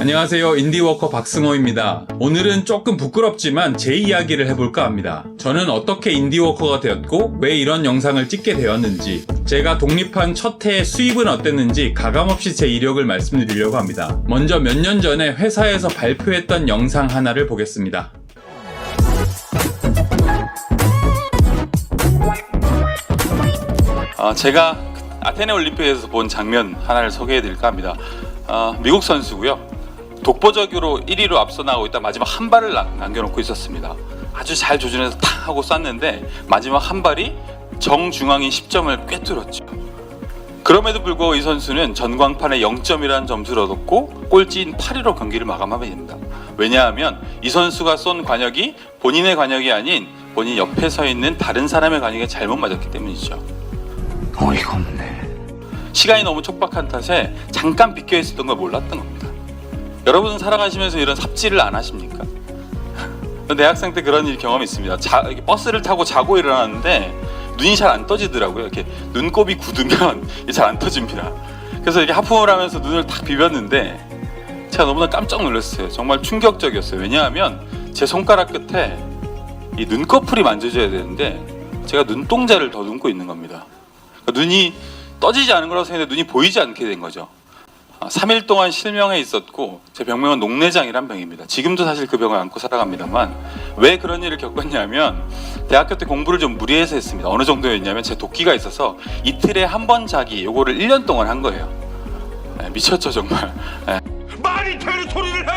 안녕하세요, 인디워커 박승호입니다. 오늘은 조금 부끄럽지만 제 이야기를 해볼까 합니다. 저는 어떻게 인디워커가 되었고 왜 이런 영상을 찍게 되었는지, 제가 독립한 첫 해의 수입은 어땠는지 가감없이 제 이력을 말씀드리려고 합니다. 먼저 몇 년 전에 회사에서 발표했던 영상 하나를 보겠습니다. 제가 아테네 올림픽에서 본 장면 하나를 소개해드릴까 합니다. 미국 선수고요. 독보적으로 1위로 앞서 나가고 있다 마지막 한 발을 남겨놓고 있었습니다. 아주 잘 조준해서 탁 하고 쐈는데 마지막 한 발이 정중앙인 10점을 꿰뚫었죠. 그럼에도 불구하고 이 선수는 전광판에 0점이라는 점수를 얻었고 꼴찌인 8위로 경기를 마감하게 됩니다. 왜냐하면 이 선수가 쏜 관역이 본인의 관역이 아닌 본인 옆에 서 있는 다른 사람의 관역에 잘못 맞았기 때문이죠. 어이가 없네. 시간이 너무 촉박한 탓에 잠깐 비껴 있었던 걸 몰랐던 겁니다. 여러분은 살아가시면서 이런 삽질을 안 하십니까? 대학생 때 그런 경험이 있습니다. 버스를 타고 자고 일어났는데 눈이 잘 안 떠지더라고요. 이렇게 눈곱이 굳으면 잘 안 떠집니다. 그래서 이렇게 하품을 하면서 눈을 탁 비볐는데 제가 너무나 깜짝 놀랐어요. 정말 충격적이었어요. 왜냐하면 제 손가락 끝에 이 눈꺼풀이 만져져야 되는데 제가 눈동자를 더듬고 있는 겁니다. 그러니까 눈이 떠지지 않은 거라고 생각했는데 눈이 보이지 않게 된 거죠. 3일 동안 실명해 있었고 제 병명은 녹내장이란 병입니다. 지금도 사실 그 병을 안고 살아갑니다만 왜 그런 일을 겪었냐면 대학교 때 공부를 좀 무리해서 했습니다. 어느 정도였냐면 제 도끼가 있어서 이틀에 한 번 자기 요거를 1년 동안 한 거예요. 미쳤죠 정말. 말이 되는 소리를 해!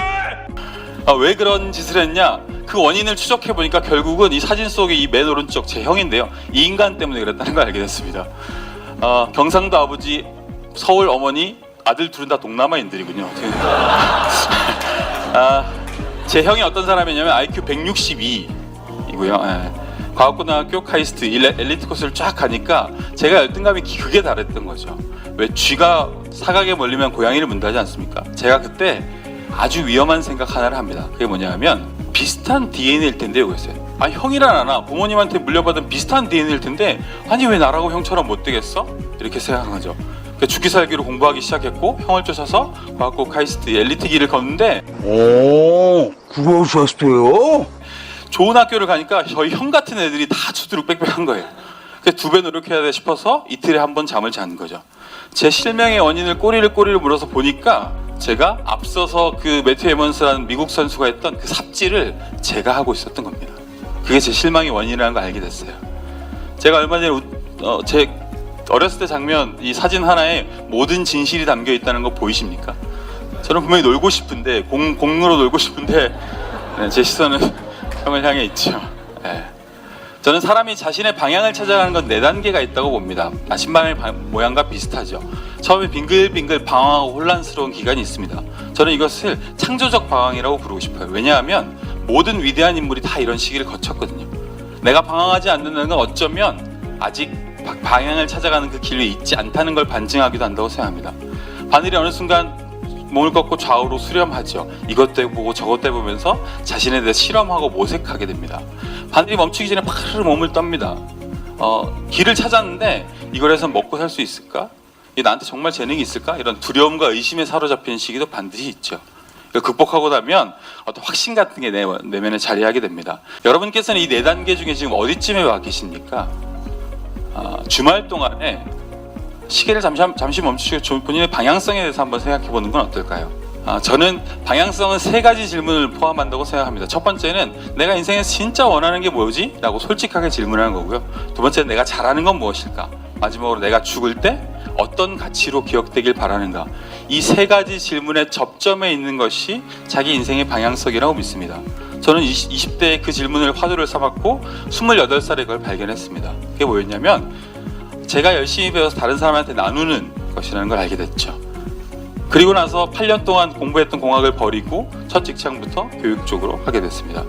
왜 그런 짓을 했냐? 그 원인을 추적해 보니까 결국은 이 사진 속의 이 맨 오른쪽 제 형인데요. 이 인간 때문에 그랬다는 걸 알게 됐습니다. 경상도 아버지, 서울 어머니, 아들 둘은 다 동남아인들이군요. 제 형이 어떤 사람이냐면 IQ 162이고요. 과학고등학교 카이스트 엘리트 코스를 쫙 가니까 제가 열등감이 극에 달했던 거죠. 왜 쥐가 사각에 몰리면 고양이를 문다지 않습니까? 제가 그때 아주 위험한 생각 하나를 합니다. 그게 뭐냐면 비슷한 DNA일 텐데 이거였어요. 형이란 하나 부모님한테 물려받은 비슷한 DNA일 텐데 아니 왜 나라고 형처럼 못 되겠어? 이렇게 생각한 거죠. 죽기 살기로 공부하기 시작했고 형을 쫓아서 과학고 카이스트 엘리트 길을 걷는데 오, 그러셨어요? 좋은 학교를 가니까 저희 형 같은 애들이 다 투두룩 빽빽한 거예요. 그래서 2배 노력해야 돼 싶어서 이틀에 한 번 잠을 잔 거죠. 제 실명의 원인을 꼬리를 물어서 보니까 제가 앞서서 그 매튜 에먼스라는 미국 선수가 했던 그 삽질을 제가 하고 있었던 겁니다. 그게 제 실망의 원인이라는 걸 알게 됐어요. 제가 얼마 전에 제 어렸을 때 장면, 이 사진 하나에 모든 진실이 담겨 있다는 거 보이십니까? 저는 분명히 놀고 싶은데 공으로 놀고 싶은데 제 시선은 형을 향해 있죠. 저는 사람이 자신의 방향을 찾아가는 건 4단계가 있다고 봅니다. 나신방의 모양과 비슷하죠. 처음에 빙글빙글 방황하고 혼란스러운 기간이 있습니다. 저는 이것을 창조적 방황이라고 부르고 싶어요. 왜냐하면 모든 위대한 인물이 다 이런 시기를 거쳤거든요. 내가 방황하지 않는다는 건 어쩌면 아직 방향을 찾아가는 그 길 위에 있지 않다는 걸 반증하기도 한다고 생각합니다. 바늘이 어느 순간 몸을 꺾고 좌우로 수렴하죠. 이것도 해보고 저것도 해보면서 자신에 대해 실험하고 모색하게 됩니다. 바늘이 멈추기 전에 파르르 몸을 떱니다. 길을 찾았는데 이걸 해서 먹고 살 수 있을까? 나한테 정말 재능이 있을까? 이런 두려움과 의심에 사로잡히는 시기도 반드시 있죠. 이걸 극복하고 나면 어떤 확신 같은 게 내면에 자리하게 됩니다. 여러분께서는 이 4단계 중에 지금 어디쯤에 와 계십니까? 주말 동안에 시계를 잠시 멈추시고 본인의 방향성에 대해서 한번 생각해 보는 건 어떨까요? 저는 방향성은 3가지 질문을 포함한다고 생각합니다. 첫 번째는 내가 인생에서 진짜 원하는 게 뭐지? 라고 솔직하게 질문하는 거고요. 두 번째는 내가 잘하는 건 무엇일까? 마지막으로 내가 죽을 때 어떤 가치로 기억되길 바라는가? 이 3가지 질문의 접점에 있는 것이 자기 인생의 방향성이라고 믿습니다. 저는 20대에 그 질문을 화두를 삼았고 28살에 그걸 발견했습니다. 그게 뭐였냐면 제가 열심히 배워서 다른 사람한테 나누는 것이라는 걸 알게 됐죠. 그리고 나서 8년 동안 공부했던 공학을 버리고 첫 직장부터 교육 쪽으로 하게 됐습니다.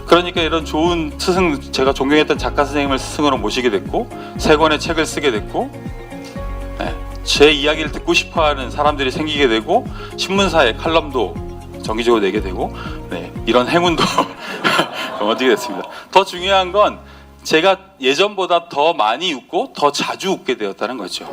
그러니까 이런 좋은 스승, 제가 존경했던 작가 선생님을 스승으로 모시게 됐고 3권의 책을 쓰게 됐고 제 이야기를 듣고 싶어하는 사람들이 생기게 되고 신문사에 칼럼도 정기적으로 내게 되고 이런 행운도 얻게 됐습니다. 더 중요한 건 제가 예전보다 더 많이 웃고 더 자주 웃게 되었다는 거죠.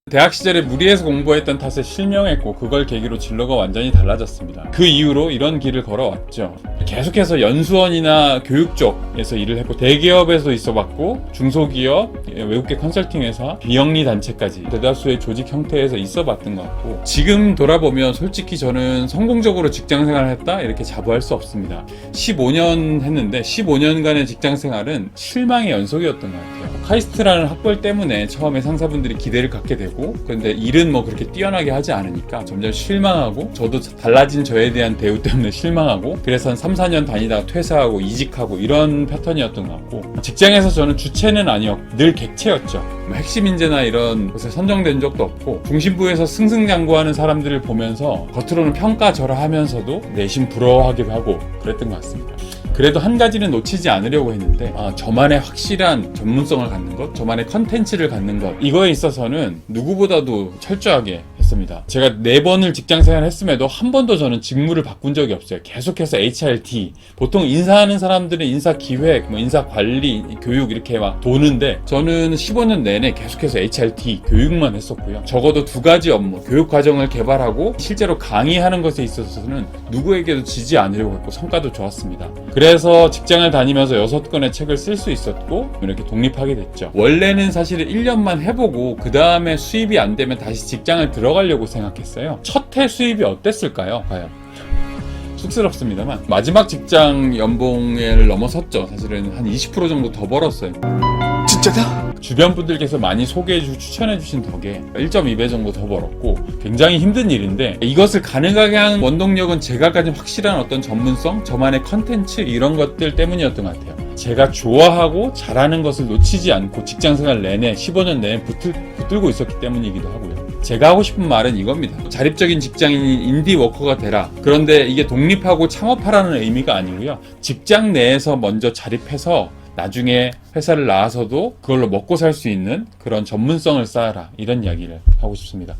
대학 시절에 무리해서 공부했던 탓에 실명했고 그걸 계기로 진로가 완전히 달라졌습니다. 그 이후로 이런 길을 걸어왔죠. 계속해서 연수원이나 교육 쪽에서 일을 했고 대기업에서 있어봤고 중소기업, 외국계 컨설팅 회사, 비영리 단체까지 대다수의 조직 형태에서 있어봤던 것 같고 지금 돌아보면 솔직히 저는 성공적으로 직장생활을 했다 이렇게 자부할 수 없습니다. 15년 했는데 15년간의 직장생활은 실망의 연속이었던 것 같아요. 카이스트라는 학벌 때문에 처음에 상사분들이 기대를 갖게 되고 그런데 일은 뭐 그렇게 뛰어나게 하지 않으니까 점점 실망하고 저도 달라진 저에 대한 대우 때문에 실망하고 그래서 한 3, 4년 다니다가 퇴사하고 이직하고 이런 패턴이었던 것 같고 직장에서 저는 주체는 아니었고 늘 객체였죠. 뭐 핵심 인재나 이런 곳에 선정된 적도 없고 중심부에서 승승장구하는 사람들을 보면서 겉으로는 평가절하하면서도 내심 부러워하기도 하고 그랬던 것 같습니다. 그래도 한 가지는 놓치지 않으려고 했는데 저만의 확실한 전문성을 갖는 것, 저만의 컨텐츠를 갖는 것 이거에 있어서는 누구보다도 철저하게 했습니다. 제가 4번을 직장생활 했음에도 한 번도 저는 직무를 바꾼 적이 없어요. 계속해서 HRT 보통 인사하는 사람들은 인사기획, 뭐 인사관리, 교육 이렇게 막 도는데 저는 15년 내내 계속해서 HRT 교육만 했었고요. 적어도 2가지 업무, 교육과정을 개발하고 실제로 강의하는 것에 있어서는 누구에게도 지지 않으려고 했고 성과도 좋았습니다. 그래서 직장을 다니면서 6권의 책을 쓸 수 있었고 이렇게 독립하게 됐죠. 원래는 사실은 1년만 해보고 그 다음에 수입이 안 되면 다시 직장을 들어가려고 생각했어요. 첫 해 수입이 어땠을까요? 과연? 쑥스럽습니다만 마지막 직장 연봉을 넘어섰죠. 사실은 한 20% 정도 더 벌었어요. 진짜다? 주변 분들께서 많이 소개해주고 추천해주신 덕에 1.2배 정도 더 벌었고 굉장히 힘든 일인데 이것을 가능하게 한 원동력은 제가 가진 확실한 어떤 전문성, 저만의 컨텐츠 이런 것들 때문이었던 것 같아요. 제가 좋아하고 잘하는 것을 놓치지 않고 직장생활 내내 15년 내내 붙들고 있었기 때문이기도 하고요. 제가 하고 싶은 말은 이겁니다. 자립적인 직장인이 인디워커가 되라. 그런데 이게 독립하고 창업하라는 의미가 아니고요. 직장 내에서 먼저 자립해서 나중에 회사를 나와서도 그걸로 먹고 살 수 있는 그런 전문성을 쌓아라 이런 이야기를 하고 싶습니다.